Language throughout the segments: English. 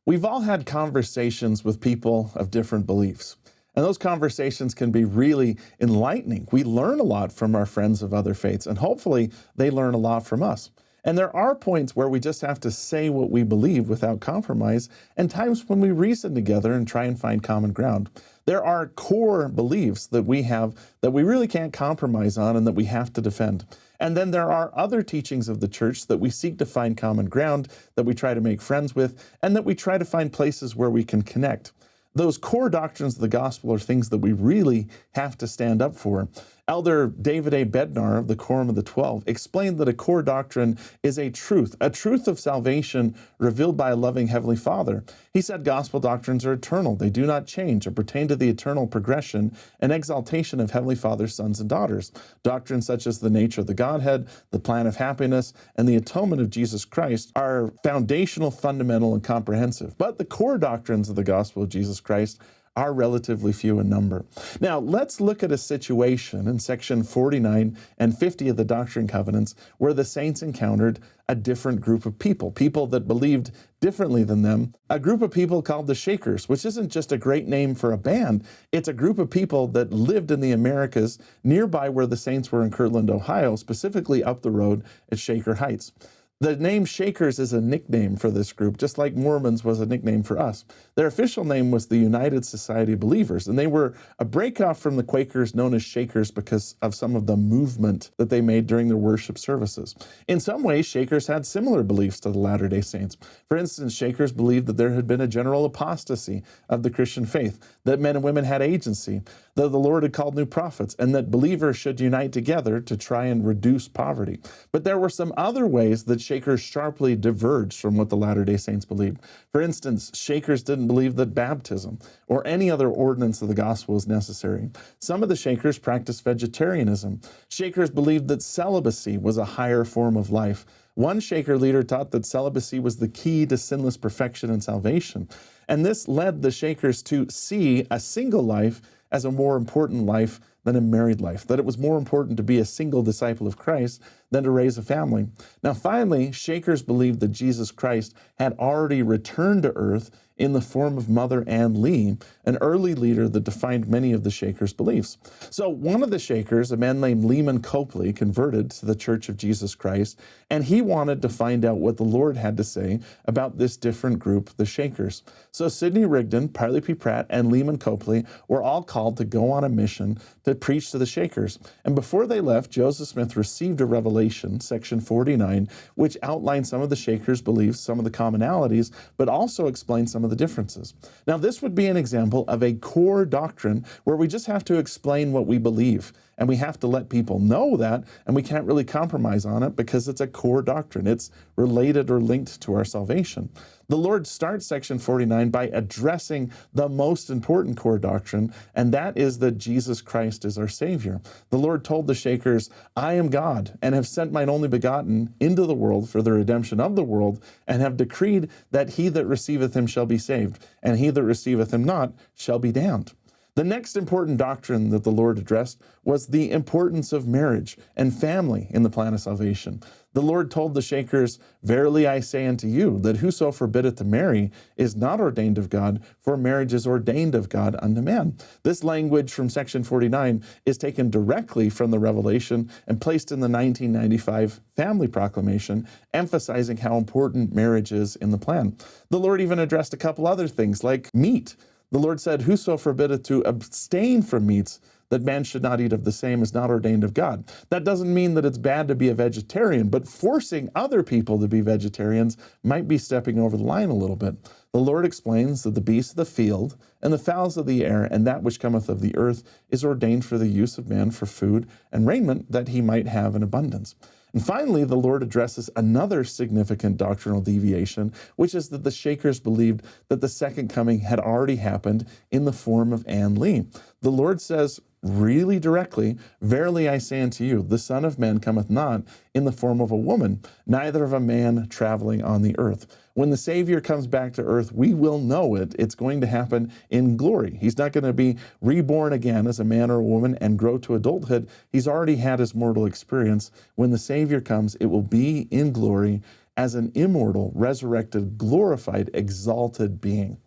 We've all had conversations with people of different beliefs, and those conversations can be really enlightening. We learn a lot from our friends of other faiths, and hopefully they learn a lot from us. And there are points where we just have to say what we believe without compromise, and times when we reason together and try and find common ground. There are core beliefs that we have that we really can't compromise on and that we have to defend. And then there are other teachings of the church that we seek to find common ground, that we try to make friends with, and that we try to find places where we can connect. Those core doctrines of the gospel are things that we really have to stand up for. Elder David A. Bednar of the Quorum of the 12 explained that a core doctrine is a truth of salvation revealed by a loving Heavenly Father. He said gospel doctrines are eternal. They do not change or pertain to the eternal progression and exaltation of Heavenly Father's sons and daughters. Doctrines such as the nature of the Godhead, the plan of happiness, and the atonement of Jesus Christ are foundational, fundamental, and comprehensive. But the core doctrines of the gospel of Jesus Christ are relatively few in number. Now, let's look at a situation in section 49 and 50 of the Doctrine and Covenants where the saints encountered a different group of people that believed differently than them, a group of people called the Shakers, which isn't just a great name for a band, it's a group of people that lived in the Americas nearby where the saints were in Kirtland, Ohio, specifically up the road at Shaker Heights. The name Shakers is a nickname for this group, just like Mormons was a nickname for us. Their official name was the United Society of Believers, and they were a breakoff from the Quakers known as Shakers because of some of the movement that they made during their worship services. In some ways, Shakers had similar beliefs to the Latter-day Saints. For instance, Shakers believed that there had been a general apostasy of the Christian faith, that men and women had agency, that the Lord had called new prophets, and that believers should unite together to try and reduce poverty. But there were some other ways that Shakers sharply diverged from what the Latter-day Saints believed. For instance, Shakers didn't believe that baptism or any other ordinance of the gospel is necessary. Some of the Shakers practiced vegetarianism. Shakers believed that celibacy was a higher form of life. One Shaker leader taught that celibacy was the key to sinless perfection and salvation. And this led the Shakers to see a single life as a more important life than a married life, that it was more important to be a single disciple of Christ than to raise a family. Now, finally, Shakers believed that Jesus Christ had already returned to earth in the form of Mother Ann Lee, an early leader that defined many of the Shakers' beliefs. So one of the Shakers, a man named Leman Copley, converted to the Church of Jesus Christ, and he wanted to find out what the Lord had to say about this different group, the Shakers. So Sidney Rigdon, Parley P. Pratt, and Leman Copley were all called to go on a mission to preach to the Shakers. And before they left, Joseph Smith received a revelation, section 49, which outlined some of the Shakers' beliefs, some of the commonalities, but also explained some of the differences. Now, this would be an example of a core doctrine where we just have to explain what we believe, and we have to let people know that, and we can't really compromise on it because it's a core doctrine. It's related or linked to our salvation. The Lord starts section 49 by addressing the most important core doctrine, and that is that Jesus Christ is our Savior. The Lord told the Shakers, "I am God, and have sent mine only begotten into the world for the redemption of the world, and have decreed that he that receiveth him shall be saved, and he that receiveth him not shall be damned." The next important doctrine that the Lord addressed was the importance of marriage and family in the plan of salvation. The Lord told the Shakers, "Verily I say unto you, that whoso forbiddeth to marry is not ordained of God, for marriage is ordained of God unto man." This language from section 49 is taken directly from the Revelation and placed in the 1995 Family Proclamation, emphasizing how important marriage is in the plan. The Lord even addressed a couple other things like meat. The Lord said, "Whoso forbiddeth to abstain from meats, that man should not eat of the same, is not ordained of God." That doesn't mean that it's bad to be a vegetarian, but forcing other people to be vegetarians might be stepping over the line a little bit. The Lord explains that the beasts of the field and the fowls of the air and that which cometh of the earth is ordained for the use of man for food and raiment, that he might have in abundance. And finally, the Lord addresses another significant doctrinal deviation, which is that the Shakers believed that the second coming had already happened in the form of Ann Lee. The Lord says really directly, "Verily I say unto you, the Son of Man cometh not in the form of a woman, neither of a man traveling on the earth." When the Savior comes back to earth, we will know it. It's going to happen in glory. He's not going to be reborn again as a man or a woman and grow to adulthood. He's already had his mortal experience. When the Savior comes, it will be in glory, as an immortal, resurrected, glorified, exalted being.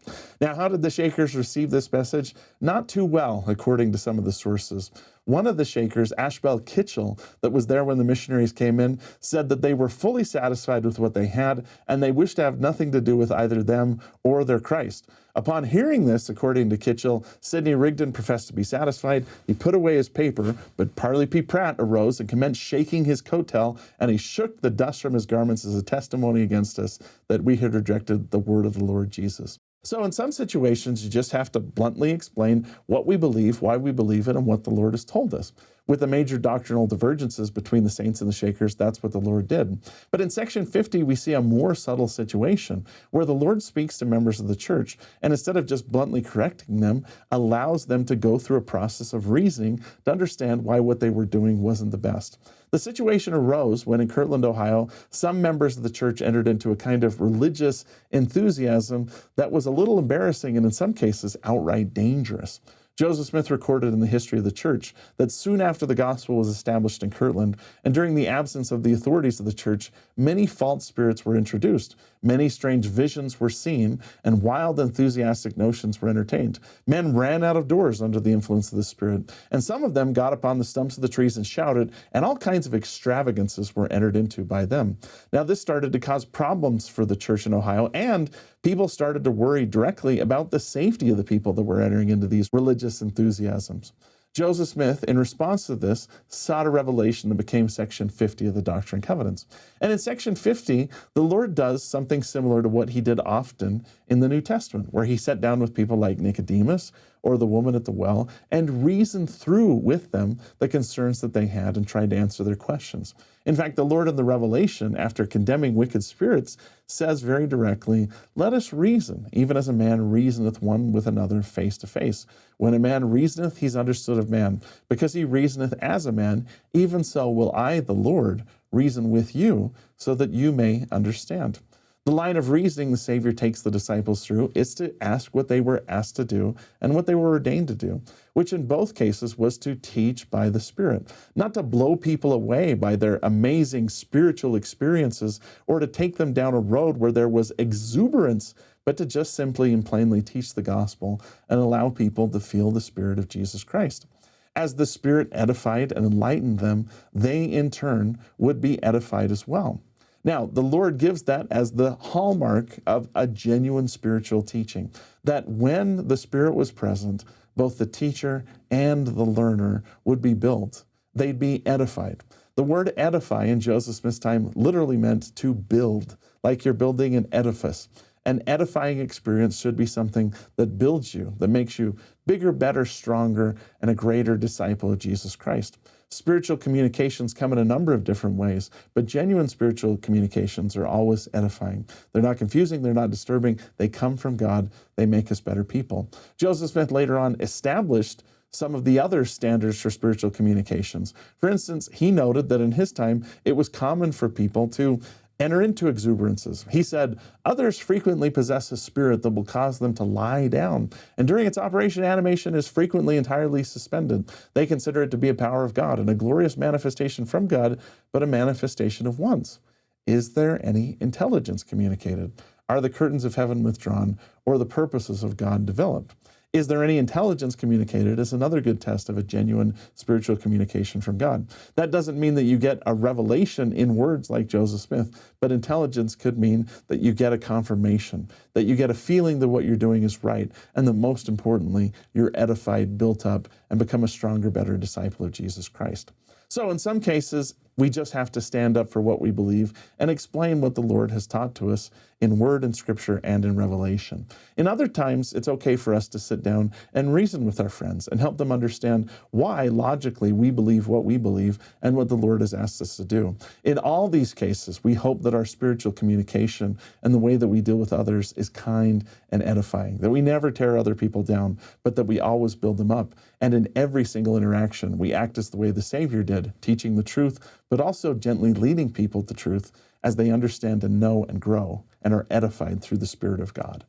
Now, how did the Shakers receive this message? Not too well, according to some of the sources. One of the Shakers, Ashbel Kitchell, that was there when the missionaries came in, said that they were fully satisfied with what they had, and they wished to have nothing to do with either them or their Christ. Upon hearing this, according to Kitchell, Sidney Rigdon professed to be satisfied. He put away his paper, but Parley P. Pratt arose and commenced shaking his coattail, and he shook the dust from his garments as a testimony against us that we had rejected the word of the Lord Jesus. So in some situations, you just have to bluntly explain what we believe, why we believe it, and what the Lord has told us. With the major doctrinal divergences between the saints and the Shakers, that's what the Lord did. But in section 50, we see a more subtle situation where the Lord speaks to members of the church, and instead of just bluntly correcting them, allows them to go through a process of reasoning to understand why what they were doing wasn't the best. The situation arose when in Kirtland, Ohio, some members of the church entered into a kind of religious enthusiasm that was a little embarrassing and in some cases outright dangerous. Joseph Smith recorded in the history of the church that soon after the gospel was established in Kirtland, and during the absence of the authorities of the church, many false spirits were introduced. Many strange visions were seen, and wild, enthusiastic notions were entertained. Men ran out of doors under the influence of the Spirit, and some of them got upon the stumps of the trees and shouted, and all kinds of extravagances were entered into by them. Now, this started to cause problems for the church in Ohio, and people started to worry directly about the safety of the people that were entering into these religious enthusiasms. Joseph Smith, in response to this, sought a revelation that became section 50 of the Doctrine and Covenants. And in section 50, the Lord does something similar to what he did often in the New Testament, where he sat down with people like Nicodemus or the woman at the well and reasoned through with them the concerns that they had and tried to answer their questions. In fact, the Lord in the Revelation, after condemning wicked spirits, says very directly, "Let us reason, even as a man reasoneth one with another face to face. When a man reasoneth, he's understood of man. Because he reasoneth as a man, even so will I, the Lord, reason with you, so that you may understand." The line of reasoning the Savior takes the disciples through is to ask what they were asked to do and what they were ordained to do, which in both cases was to teach by the Spirit, not to blow people away by their amazing spiritual experiences or to take them down a road where there was exuberance, but to just simply and plainly teach the gospel and allow people to feel the Spirit of Jesus Christ. As the Spirit edified and enlightened them, they in turn would be edified as well. Now, the Lord gives that as the hallmark of a genuine spiritual teaching, that when the Spirit was present, both the teacher and the learner would be built. They'd be edified. The word edify in Joseph Smith's time literally meant to build, like you're building an edifice. An edifying experience should be something that builds you, that makes you bigger, better, stronger, and a greater disciple of Jesus Christ. Spiritual communications come in a number of different ways, but genuine spiritual communications are always edifying. They're not confusing, they're not disturbing, they come from God, they make us better people. Joseph Smith later on established some of the other standards for spiritual communications. For instance, he noted that in his time, it was common for people to enter into exuberances. He said, others frequently possess a spirit that will cause them to lie down, and during its operation, animation is frequently entirely suspended. They consider it to be a power of God and a glorious manifestation from God, but a manifestation of wants. Is there any intelligence communicated? Are the curtains of heaven withdrawn, or the purposes of God developed? Is there any intelligence communicated is another good test of a genuine spiritual communication from God. That doesn't mean that you get a revelation in words like Joseph Smith, but intelligence could mean that you get a confirmation, that you get a feeling that what you're doing is right, and that most importantly, you're edified, built up, and become a stronger, better disciple of Jesus Christ. So in some cases, we just have to stand up for what we believe and explain what the Lord has taught to us in Word and Scripture and in Revelation. In other times, it's okay for us to sit down and reason with our friends and help them understand why, logically, we believe what we believe and what the Lord has asked us to do. In all these cases, we hope that our spiritual communication and the way that we deal with others is kind and edifying, that we never tear other people down, but that we always build them up. And in every single interaction, we act as the way the Savior did, teaching the truth, but also gently leading people to truth as they understand and know and grow and are edified through the Spirit of God.